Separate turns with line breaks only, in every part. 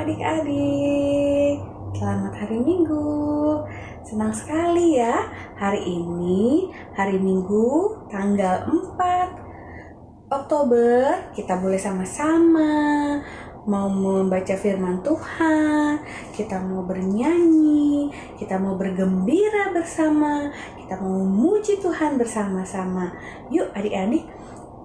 adik-adik, selamat hari Minggu. Senang sekali ya, hari ini hari Minggu tanggal 4 Oktober kita boleh sama-sama mau membaca firman Tuhan, kita mau bernyanyi, kita mau bergembira bersama, kita mau memuji Tuhan bersama-sama. Yuk adik-adik,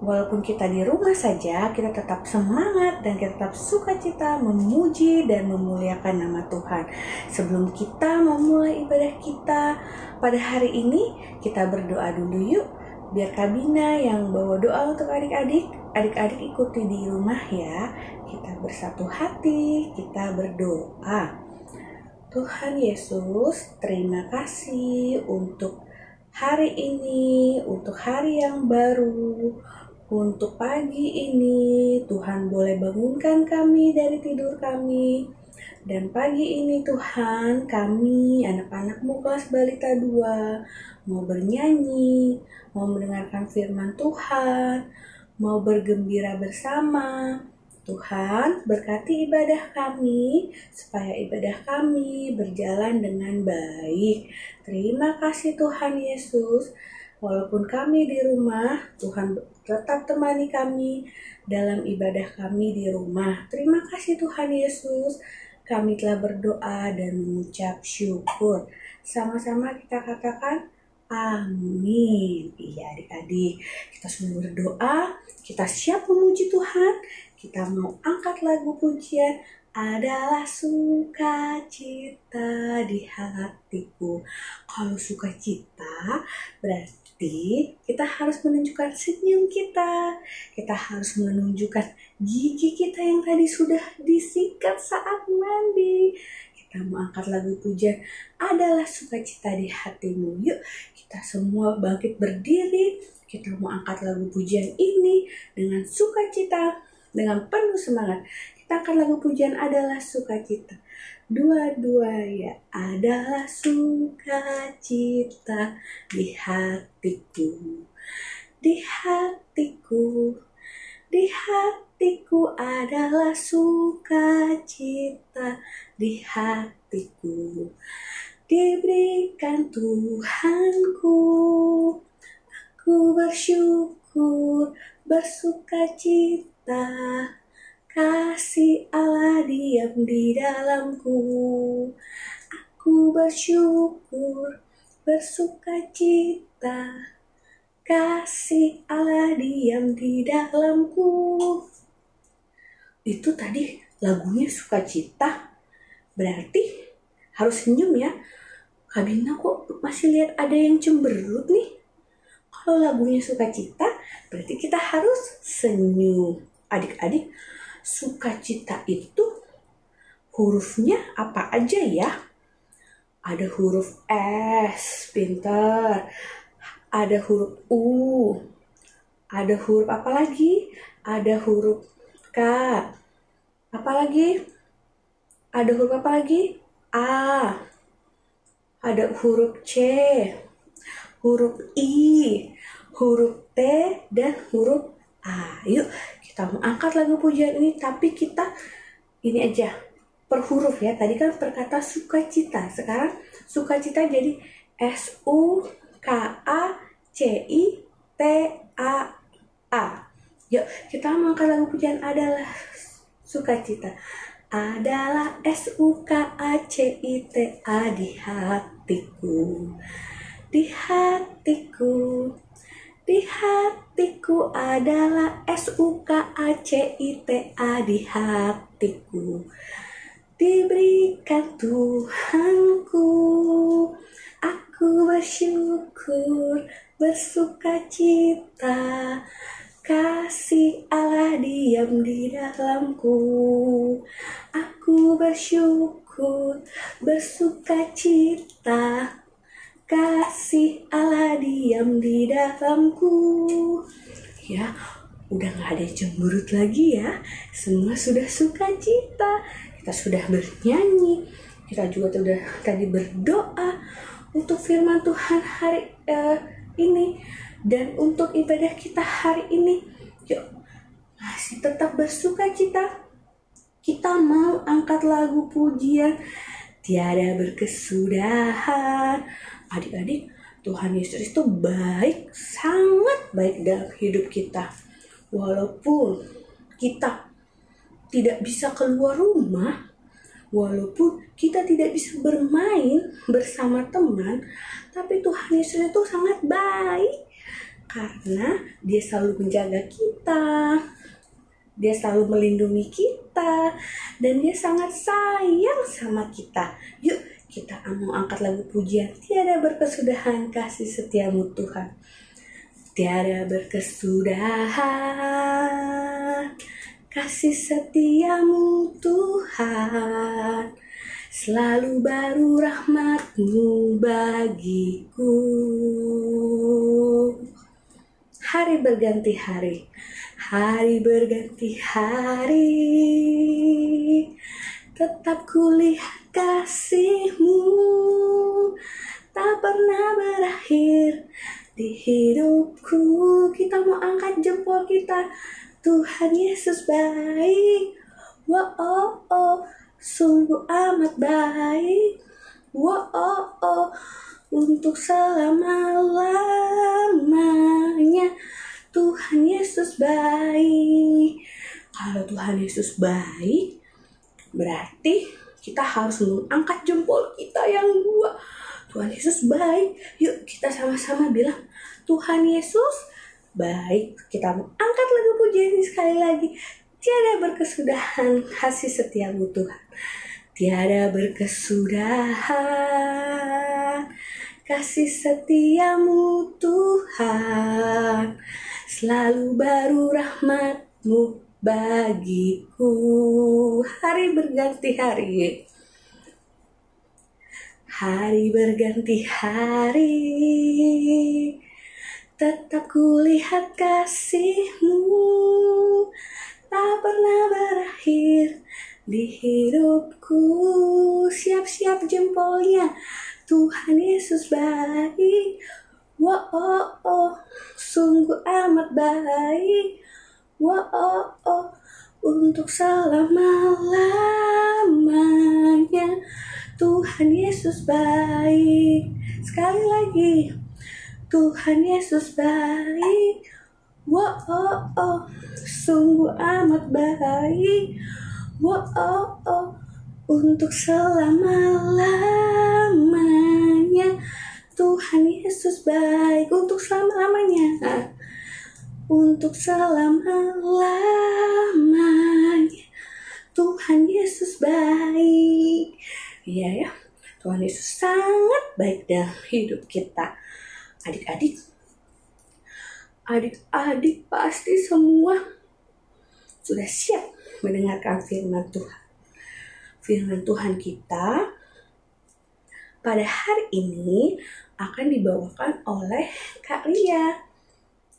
walaupun kita di rumah saja, kita tetap semangat dan kita tetap sukacita memuji dan memuliakan nama Tuhan. Sebelum kita memulai ibadah kita pada hari ini, kita berdoa dulu yuk. Biar Kabina yang bawa doa untuk adik-adik ikuti di rumah ya. Kita bersatu hati, kita berdoa. Tuhan Yesus, terima kasih untuk hari ini, untuk hari yang baru. Untuk pagi ini, Tuhan boleh bangunkan kami dari tidur kami. Dan pagi ini Tuhan, kami anak-anak-Mu kelas balita 2 mau bernyanyi, mau mendengarkan firman Tuhan, mau bergembira bersama. Tuhan, berkati ibadah kami, supaya ibadah kami berjalan dengan baik. Terima kasih Tuhan Yesus. Walaupun kami di rumah, Tuhan tetap temani kami dalam ibadah kami di rumah. Terima kasih Tuhan Yesus. Kami telah berdoa dan mengucap syukur. Sama-sama kita katakan amin. Iya adik-adik, kita semua berdoa, kita siap memuji Tuhan. Kita mau angkat lagu pujian, adalah sukacita di hatiku. Kalau sukacita berarti kita harus menunjukkan senyum kita. Kita harus menunjukkan gigi kita yang tadi sudah disikat saat mandi. Kita mau angkat lagu pujian, adalah sukacita di hatimu. Yuk kita semua bangkit berdiri. Kita mau angkat lagu pujian ini dengan sukacita, dengan penuh semangat. Kita akan lagu pujian, adalah sukacita. Dua-dua ya, adalah sukacita di hatiku. Di hatiku, di hatiku adalah sukacita di hatiku. Diberikan Tuhanku, aku bersyukur, bersukacita. Kasih Allah diam di dalamku. Aku bersyukur, bersukacita. Kasih Allah diam di dalamku. Itu tadi lagunya sukacita. Berarti harus senyum ya. Kabina kok masih lihat ada yang cemberut nih. Kalau lagunya sukacita, berarti kita harus senyum. Adik-adik, sukacita itu hurufnya apa aja ya? Ada huruf S, pinter. Ada huruf U. Ada huruf apa lagi? Ada huruf K. Apa lagi? Ada huruf apa lagi? A. Ada huruf C. Huruf I. Huruf T dan huruf A. Yuk kita angkat lagu pujian ini, tapi kita ini aja per huruf ya. Tadi kan berkata sukacita, sekarang sukacita jadi S-U-K-A-C-I-T-A-A. Yuk kita angkat lagu pujian, adalah sukacita. Adalah S-U-K-A-C-I-T-A di hatiku. Di hatiku. Di hatiku adalah S-U-K-A-C-I-T-A di hatiku. Diberikan Tuhanku, aku bersyukur, bersukacita. Kasih Allah diam di dalamku. Aku bersyukur, bersukacita. Kasih Allah diam di dalamku. Ya, udah gak ada cemberut lagi ya. Semua sudah sukacita. Kita sudah bernyanyi. Kita juga sudah tadi berdoa untuk firman Tuhan hari ini. Dan untuk ibadah kita hari ini. Yuk, masih tetap bersukacita. Kita mau angkat lagu pujian tiada berkesudahan. Adik-adik, Tuhan Yesus itu baik, sangat baik dalam hidup kita. Walaupun kita tidak bisa keluar rumah, walaupun kita tidak bisa bermain bersama teman, tapi Tuhan Yesus itu sangat baik karena Dia selalu menjaga kita. Dia selalu melindungi kita dan Dia sangat sayang sama kita. Yuk kita mau angkat lagu pujian tiada berkesudahan kasih setiamu Tuhan. Tiada berkesudahan kasih setiamu Tuhan. Selalu baru rahmat-Mu bagiku. Hari berganti hari, hari berganti hari, tetap kulihat kasih-Mu, tak pernah berakhir di hidupku. Kita mau angkat jempol kita, Tuhan Yesus baik, wow, sungguh amat baik, wow, untuk selama-lamanya. Tuhan Yesus baik. Kalau Tuhan Yesus baik, berarti kita harus mengangkat jempol kita yang dua. Tuhan Yesus baik. Yuk kita sama-sama bilang, Tuhan Yesus baik. Kita angkat lagu pujian sekali lagi. Tiada berkesudahan kasih setiamu Tuhan. Tiada berkesudahan kasih setiamu Tuhan. Selalu baru rahmat-Mu bagiku. Hari berganti hari, hari berganti hari, tetap kulihat kasih-Mu, tak pernah berakhir di hidupku. Siap-siap jempolnya, Tuhan Yesus baik, wow, sungguh amat baik, wow, untuk selama-lamanya. Tuhan Yesus baik. Sekali lagi, Tuhan Yesus baik, wow, sungguh amat baik, wow, untuk selama-lamanya. Tuhan Yesus baik untuk selama-lamanya, untuk selama-lamanya. Tuhan Yesus baik. Iya ya, Tuhan Yesus sangat baik dalam hidup kita. Adik-adik pasti semua sudah siap mendengarkan firman Tuhan. Firman Tuhan kita pada hari ini akan dibawakan oleh Kak Ria.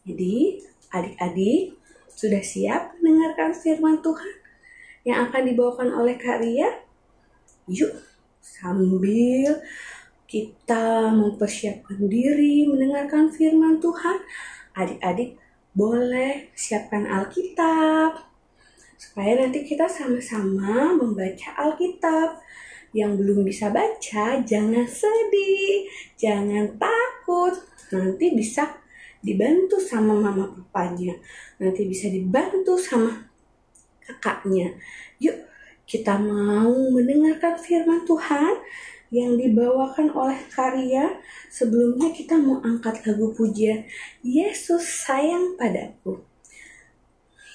Jadi adik-adik sudah siap mendengarkan firman Tuhan yang akan dibawakan oleh Kak Ria? Yuk sambil kita mempersiapkan diri mendengarkan firman Tuhan, adik-adik boleh siapkan Alkitab supaya nanti kita sama-sama membaca Alkitab. Yang belum bisa baca, jangan sedih, jangan takut. Nanti bisa dibantu sama mama papanya, nanti bisa dibantu sama kakaknya. Yuk, kita mau mendengarkan firman Tuhan yang dibawakan oleh Kak Ria. Sebelumnya kita mau angkat lagu pujian, Yesus sayang padaku.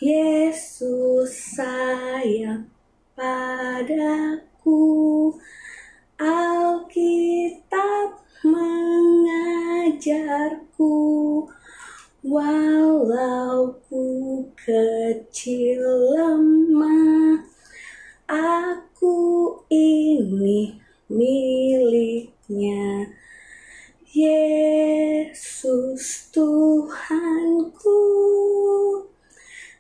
Yesus sayang padaku, Alkitab mengajarku, walau ku kecil lemah, aku ini miliknya. Yesus Tuhanku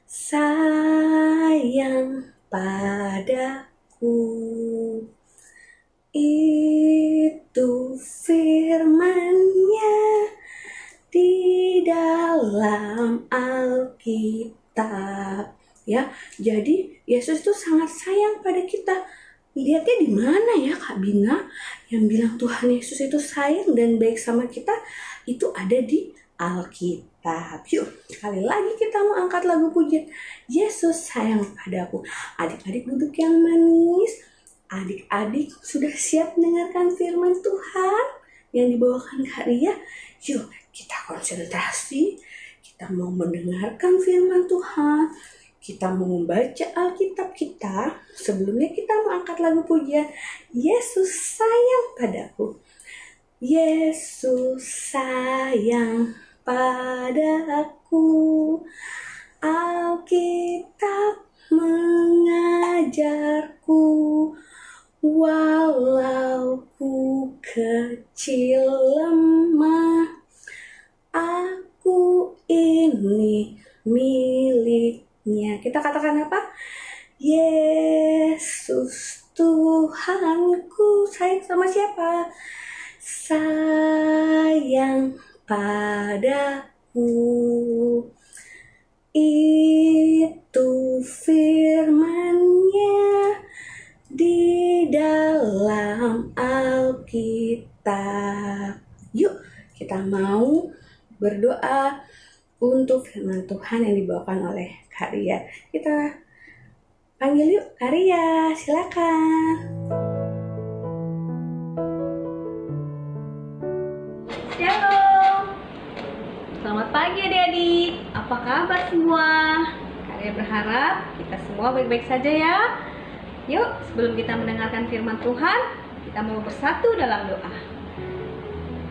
sayang padaku. Itu firman-Nya di dalam Alkitab. Ya, jadi Yesus itu sangat sayang pada kita. Lihatnya di mana ya Kak Bina yang bilang Tuhan Yesus itu sayang dan baik sama kita? Itu ada di Alkitab. Yuk, sekali lagi kita mau angkat lagu pujian. Yesus sayang padaku. Adik-adik duduk yang manis. Adik-adik sudah siap mendengarkan firman Tuhan yang dibawakan Kak Ria? Yuk, kita konsentrasi. Kita mau mendengarkan firman Tuhan. Kita mau membaca Alkitab kita. Sebelumnya kita mau angkat lagu pujian. Yesus sayang padaku. Yesus sayang padaku. Alkitab mengajarku, walau ku kecil lemah, aku ini miliknya. Kita katakan apa? Yesus Tuhanku. Sayang sama siapa? Sayang padaku. Itu firman-Nya di dalam Alkitab. Yuk, kita mau berdoa untuk firman Tuhan yang dibawakan oleh Kak Ria. Kita panggil yuk Kak Ria, silakan.
Shalom. Selamat pagi adik-adik. Apa kabar semua? Kak Ria berharap kita semua baik-baik saja ya. Yuk, sebelum kita mendengarkan firman Tuhan, kita mau bersatu dalam doa.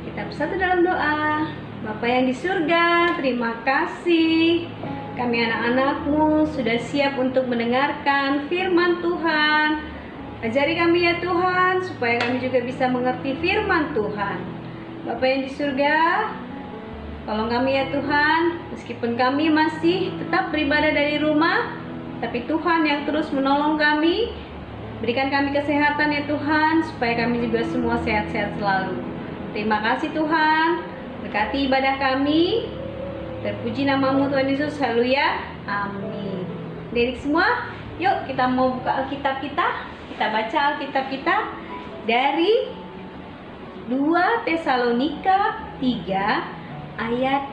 Kita bersatu dalam doa. Bapa yang di surga, terima kasih. Kami anak-anak-Mu sudah siap untuk mendengarkan firman Tuhan. Ajari kami ya Tuhan, supaya kami juga bisa mengerti firman Tuhan. Bapa yang di surga, tolong kami ya Tuhan, meskipun kami masih tetap beribadah dari rumah, tapi Tuhan yang terus menolong kami. Berikan kami kesehatan ya Tuhan, supaya kami juga semua sehat-sehat selalu. Terima kasih Tuhan, berkati ibadah kami. Terpuji namamu Tuhan Yesus, haleluya, amin. Adik semua, yuk kita mau buka Alkitab kita. Kita baca Alkitab kita dari 2 Tesalonika 3 ayat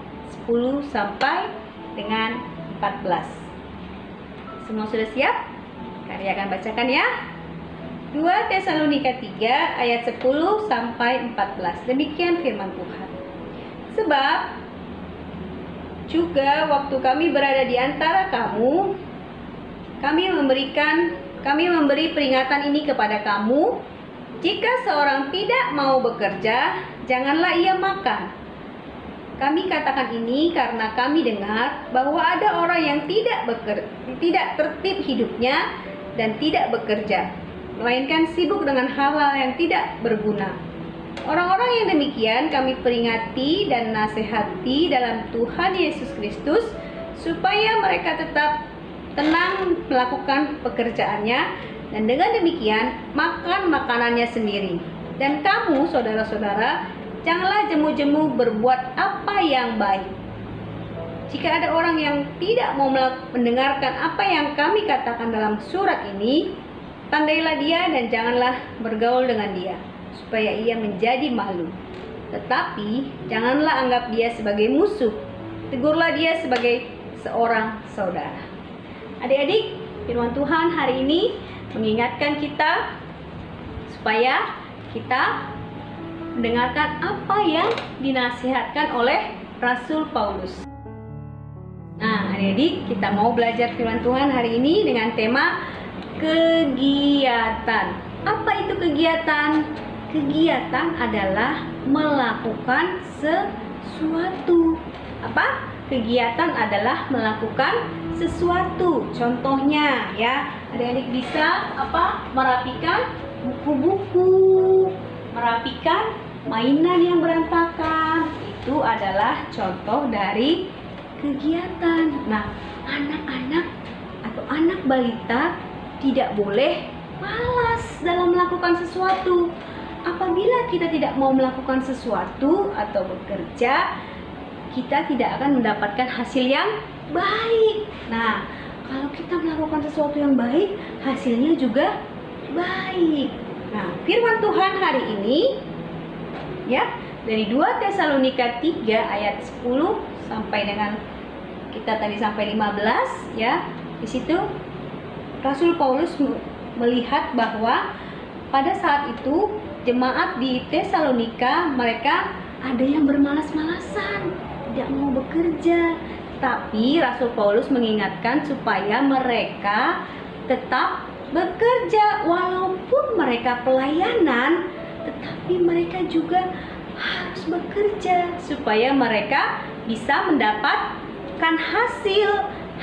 10 sampai dengan 14. Semua sudah siap? Kak Ria akan bacakan ya. 2 Tesalonika 3 ayat 10 sampai 14. Demikian firman Tuhan. Sebab juga waktu kami berada di antara kamu, kami memberi peringatan ini kepada kamu. Jika seorang tidak mau bekerja, janganlah ia makan. Kami katakan ini karena kami dengar bahwa ada orang yang tidak tertib hidupnya dan tidak bekerja, melainkan sibuk dengan hal-hal yang tidak berguna. Orang-orang yang demikian kami peringati dan nasihati dalam Tuhan Yesus Kristus, supaya mereka tetap tenang melakukan pekerjaannya, dan dengan demikian makan makanannya sendiri. Dan kamu saudara-saudara, janganlah jemu-jemu berbuat apa yang baik. Jika ada orang yang tidak mau mendengarkan apa yang kami katakan dalam surat ini, tandailah dia dan janganlah bergaul dengan dia, supaya ia menjadi malu. Tetapi janganlah anggap dia sebagai musuh. Tegurlah dia sebagai seorang saudara. Adik-adik, firman Tuhan hari ini mengingatkan kita supaya kita mendengarkan apa yang dinasihatkan oleh Rasul Paulus. Nah, adik-adik, kita mau belajar firman Tuhan hari ini dengan tema kegiatan. Apa itu kegiatan? Kegiatan adalah melakukan sesuatu. Apa? Kegiatan adalah melakukan sesuatu. Contohnya ya, adik-adik bisa merapikan buku-buku, merapikan mainan yang berantakan. Itu adalah contoh dari kegiatan. Nah, anak-anak atau anak balita tidak boleh malas dalam melakukan sesuatu. Apabila kita tidak mau melakukan sesuatu atau bekerja, kita tidak akan mendapatkan hasil yang baik. Nah, kalau kita melakukan sesuatu yang baik, hasilnya juga baik. Nah, firman Tuhan hari ini ya, dari 2 Tesalonika 3 ayat 10 sampai dengan kita tadi sampai 15 ya. Di situ Rasul Paulus melihat bahwa pada saat itu jemaat di Tesalonika mereka ada yang bermalas-malasan, tidak mau bekerja. Tapi Rasul Paulus mengingatkan supaya mereka tetap bekerja walaupun mereka pelayanan, tetapi mereka juga harus bekerja supaya mereka bisa mendapatkan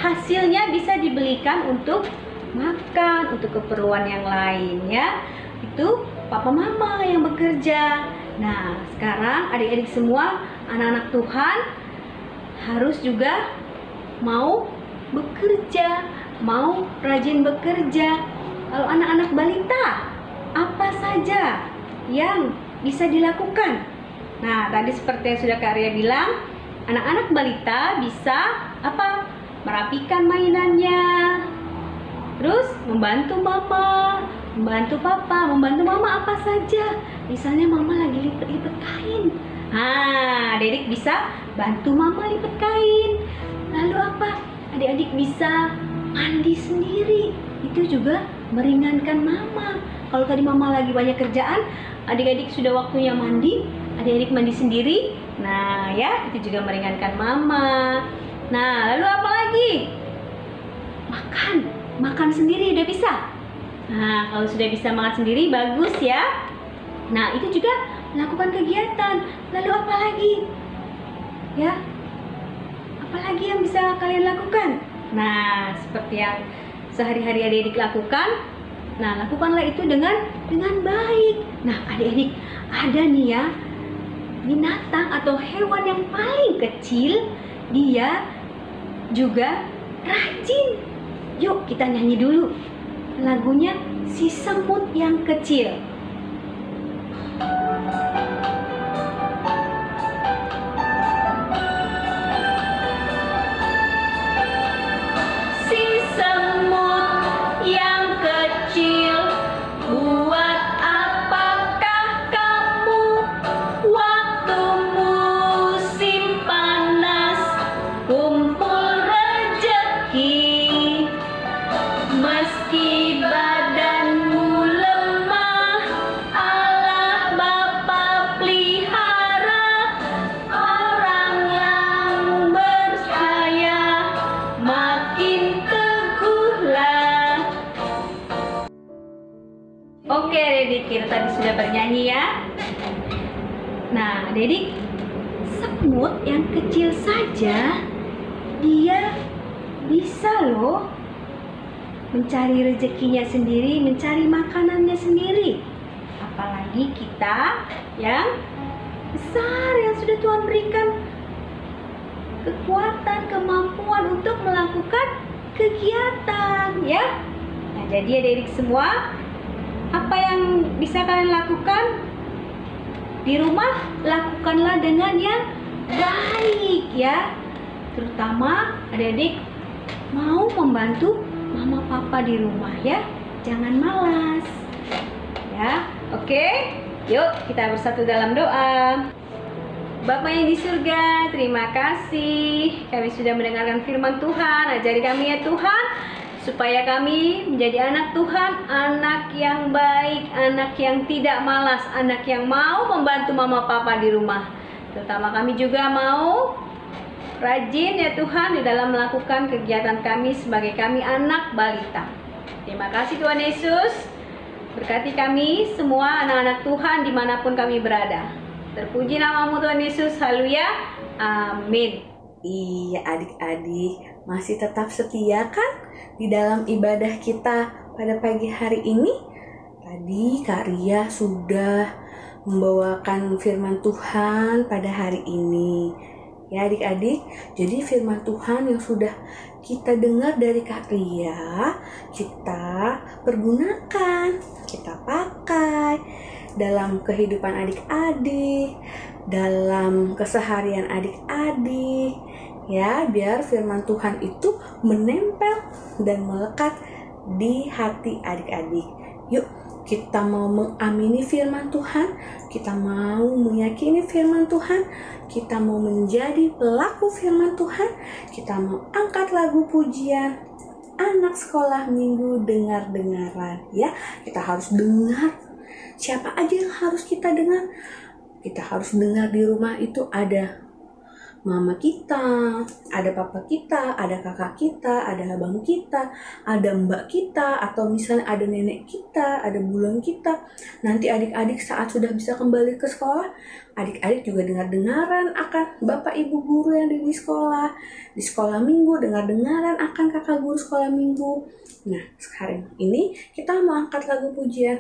hasilnya bisa dibelikan untuk makan, untuk keperluan yang lain ya. Itu papa mama yang bekerja. Nah, sekarang adik-adik semua, anak-anak Tuhan harus juga mau bekerja, mau rajin bekerja. Kalau anak-anak balita, apa saja yang bisa dilakukan? Nah, tadi seperti yang sudah Kak Arya bilang, anak-anak balita bisa apa? Merapikan mainannya, terus membantu mama, membantu papa, membantu mama apa saja. Misalnya mama lagi lipet-lipet kain, adik-adik bisa bantu mama lipet kain. Lalu apa? Adik-adik bisa mandi sendiri, itu juga meringankan mama. Kalau tadi mama lagi banyak kerjaan, adik-adik sudah waktunya mandi, adik-adik mandi sendiri. Nah ya, itu juga meringankan mama. Nah, lalu apa lagi? Makan sendiri udah bisa. Nah, kalau sudah bisa makan sendiri bagus ya. Nah, itu juga melakukan kegiatan. Lalu apa lagi? Ya, apa lagi yang bisa kalian lakukan? Nah, seperti yang sehari-hari adik-adik lakukan. Nah, lakukanlah itu dengan baik. Nah, adik-adik, ada nih ya binatang atau hewan yang paling kecil, dia juga rajin. Yuk kita nyanyi dulu lagunya Si Semut Yang Kecil. Si semut yang kecil, buat apakah kamu waktu musim panas kumpul rejeki? Meski badanmu lemah, Allah Bapa pelihara. Orang yang percaya makin teguhlah. Oke adik-adik, kita tadi sudah bernyanyi ya. Nah adik-adik, semut yang kecil saja dia bisa loh mencari rezekinya sendiri, mencari makanannya sendiri. Apalagi kita yang besar, yang sudah Tuhan berikan kekuatan, kemampuan untuk melakukan kegiatan ya. Nah jadi adik-adik semua, apa yang bisa kalian lakukan di rumah, lakukanlah dengan yang baik ya. Terutama adik-adik mau membantu mama papa di rumah ya, jangan malas ya. Oke, yuk kita bersatu dalam doa. Bapa yang di surga, terima kasih kami sudah mendengarkan firman Tuhan. Ajari kami ya Tuhan, supaya kami menjadi anak Tuhan, anak yang baik, anak yang tidak malas, anak yang mau membantu mama papa di rumah. Terutama kami juga mau rajin ya Tuhan di dalam melakukan kegiatan kami sebagai kami anak balita. Terima kasih Tuhan Yesus. Berkati kami semua anak-anak Tuhan dimanapun kami berada. Terpuji namamu Tuhan Yesus. Haleluya. Amin.
Iya adik-adik, masih tetap setia kan di dalam ibadah kita pada pagi hari ini? Tadi Kak Ria sudah membawakan firman Tuhan pada hari ini. Ya adik-adik, jadi firman Tuhan yang sudah kita dengar dari Kak Ria, kita pergunakan, kita pakai dalam kehidupan adik-adik, dalam keseharian adik-adik. ya, biar firman Tuhan itu menempel dan melekat di hati adik-adik. Yuk, kita mau mengamini firman Tuhan, kita mau meyakini firman Tuhan, kita mau menjadi pelaku firman Tuhan, kita mau angkat lagu pujian anak sekolah minggu dengar-dengaran, ya. Kita harus dengar. Siapa aja yang harus kita dengar? Kita harus dengar di rumah itu ada mama kita, ada papa kita, ada kakak kita, ada abang kita, ada mbak kita, atau misalnya ada nenek kita, ada bulan kita. Nanti adik-adik saat sudah bisa kembali ke sekolah, adik-adik juga dengar-dengaran akan bapak ibu guru yang ada di sekolah minggu, dengar-dengaran akan kakak guru sekolah minggu. Nah, sekarang ini kita mau angkat lagu pujian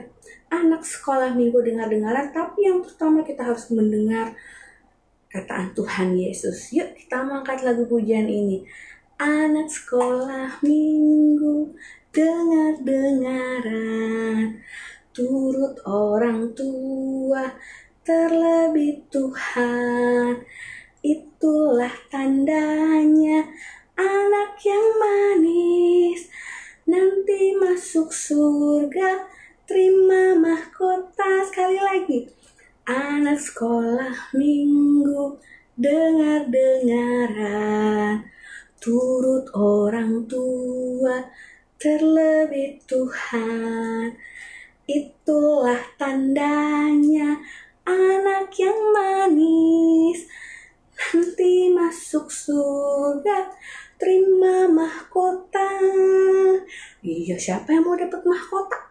anak sekolah minggu dengar-dengaran, tapi yang pertama kita harus mendengar kataan Tuhan Yesus. Yuk kita angkat lagu pujian ini. Anak sekolah minggu dengar-dengaran, turut orang tua terlebih Tuhan. Itulah tandanya anak yang manis, nanti masuk surga terima mahkota. Sekali lagi. Anak sekolah minggu dengar-dengaran, turut orang tua terlebih Tuhan. Itulah tandanya anak yang manis, nanti masuk surga terima mahkota. Iya, siapa yang mau dapat mahkota?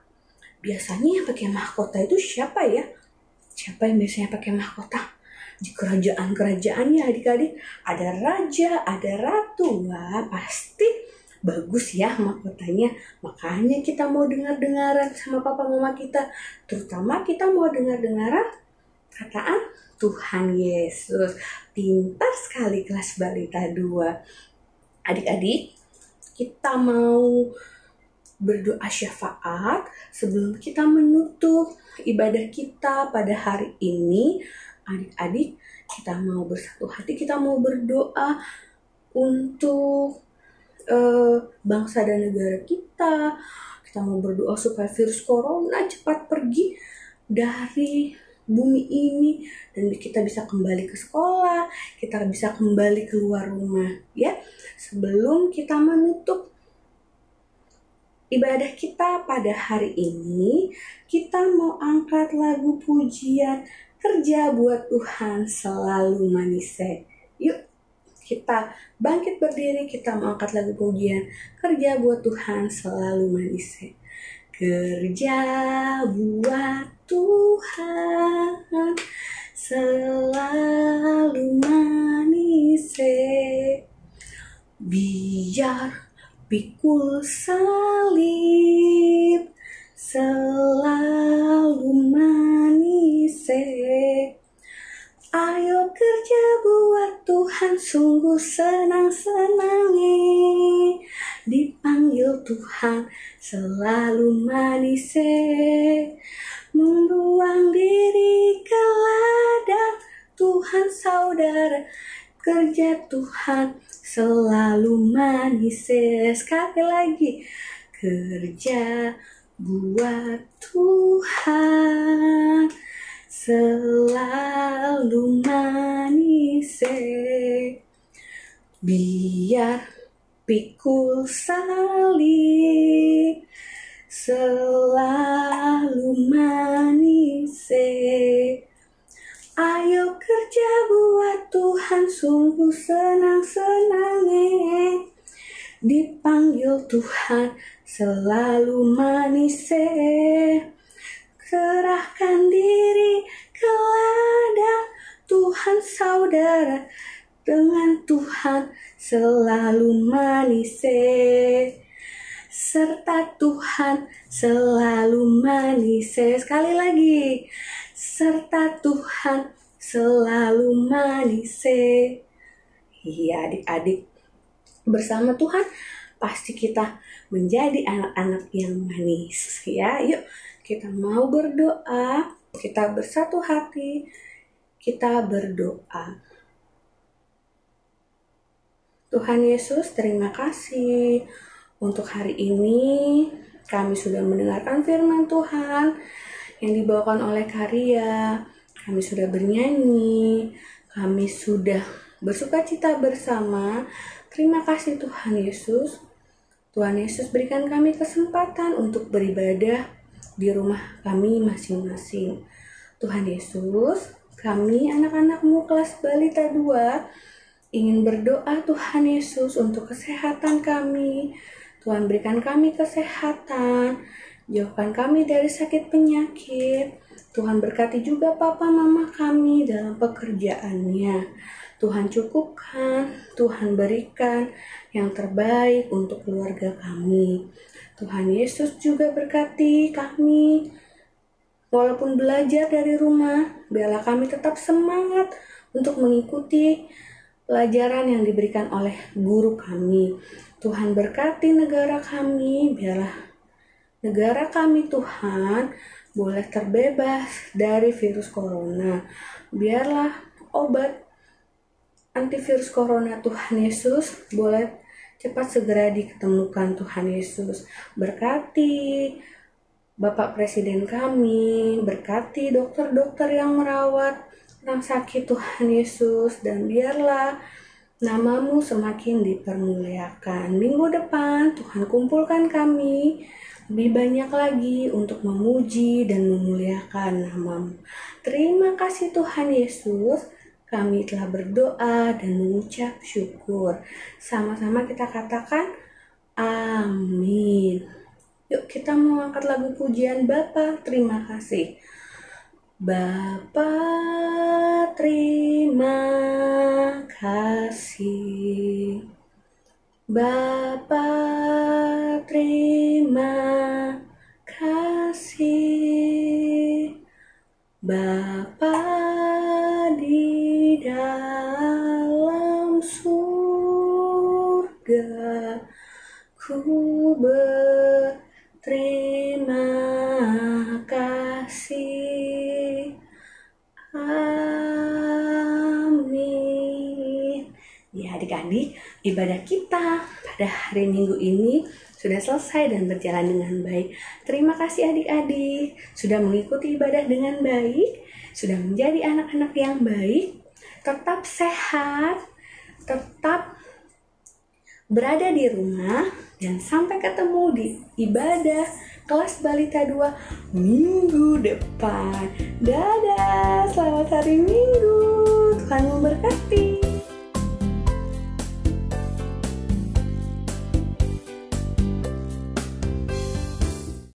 Biasanya yang pakai mahkota itu siapa ya? Siapa yang biasanya pakai mahkota? Di kerajaan-kerajaannya adik-adik ada raja, ada ratu. Wah, pasti bagus ya mahkotanya. Makanya kita mau dengar-dengaran sama papa mama kita. Terutama kita mau dengar-dengaran kataan Tuhan Yesus. Pintar sekali kelas balita 2. Adik-adik, kita mau berdoa syafaat sebelum kita menutup ibadah kita pada hari ini. Adik-adik, kita mau bersatu hati, kita mau berdoa untuk bangsa dan negara kita. Kita mau berdoa supaya virus corona cepat pergi dari bumi ini dan kita bisa kembali ke sekolah, kita bisa kembali keluar rumah, ya. Sebelum kita menutup ibadah kita pada hari ini, kita mau angkat lagu pujian Kerja Buat Tuhan Selalu Manise. Yuk, kita bangkit berdiri, kita mau angkat lagu pujian Kerja Buat Tuhan Selalu Manise. Kerja buat Tuhan selalu manise, biar pikul salib selalu manise. Ayo kerja buat Tuhan, sungguh senang-senangi. Dipanggil Tuhan selalu manise. Membuang diri ke ladang Tuhan saudara, kerja Tuhan selalu manise. Sekali lagi, kerja buat Tuhan selalu manise, biar pikul salib selalu manise. Ayo kerja buat Tuhan, sungguh senang-senangi. Dipanggil Tuhan selalu manise. Serahkan diri ke ladang Tuhan saudara, dengan Tuhan selalu manise. Serta Tuhan selalu manise. Sekali lagi, serta Tuhan selalu manise. Iya adik-adik, bersama Tuhan pasti kita menjadi anak-anak yang manis. Ya, yuk kita mau berdoa, kita bersatu hati, kita berdoa. Tuhan Yesus, terima kasih untuk hari ini. Kami sudah mendengarkan firman Tuhan yang dibawakan oleh Karya. Kami sudah bernyanyi, kami sudah bersukacita bersama. Terima kasih Tuhan Yesus. Tuhan Yesus berikan kami kesempatan untuk beribadah di rumah kami masing-masing. Tuhan Yesus, kami anak-anak-Mu kelas Balita 2 ingin berdoa Tuhan Yesus untuk kesehatan kami. Tuhan berikan kami kesehatan, jauhkan kami dari sakit penyakit. Tuhan berkati juga papa mama kami dalam pekerjaannya. Tuhan cukupkan, Tuhan berikan yang terbaik untuk keluarga kami. Tuhan Yesus juga berkati kami. Walaupun belajar dari rumah, biarlah kami tetap semangat untuk mengikuti pelajaran yang diberikan oleh guru kami. Tuhan berkati negara kami, biarlah negara kami Tuhan boleh terbebas dari virus corona. Biarlah obat antivirus corona Tuhan Yesus boleh cepat segera diketemukan Tuhan Yesus. Berkati Bapak Presiden kami, berkati dokter-dokter yang merawat orang sakit Tuhan Yesus, dan biarlah nama-Mu semakin dipermuliakan. Minggu depan Tuhan kumpulkan kami lebih banyak lagi untuk memuji dan memuliakan nama-Mu. Terima kasih Tuhan Yesus, kami telah berdoa dan mengucap syukur. Sama-sama kita katakan amin. Yuk kita mau angkat lagu pujian Bapa terima kasih. Bapa terima kasih. Bapa terima kasih. Bapa di dalam surga, ku berterima kasih. Amin. Ya adik-adik, ibadah kita pada hari Minggu ini sudah selesai dan berjalan dengan baik. Terima kasih adik-adik sudah mengikuti ibadah dengan baik, sudah menjadi anak-anak yang baik. Tetap sehat, tetap berada di rumah, dan sampai ketemu di ibadah kelas Balita 2 minggu depan. Dadah, selamat hari Minggu.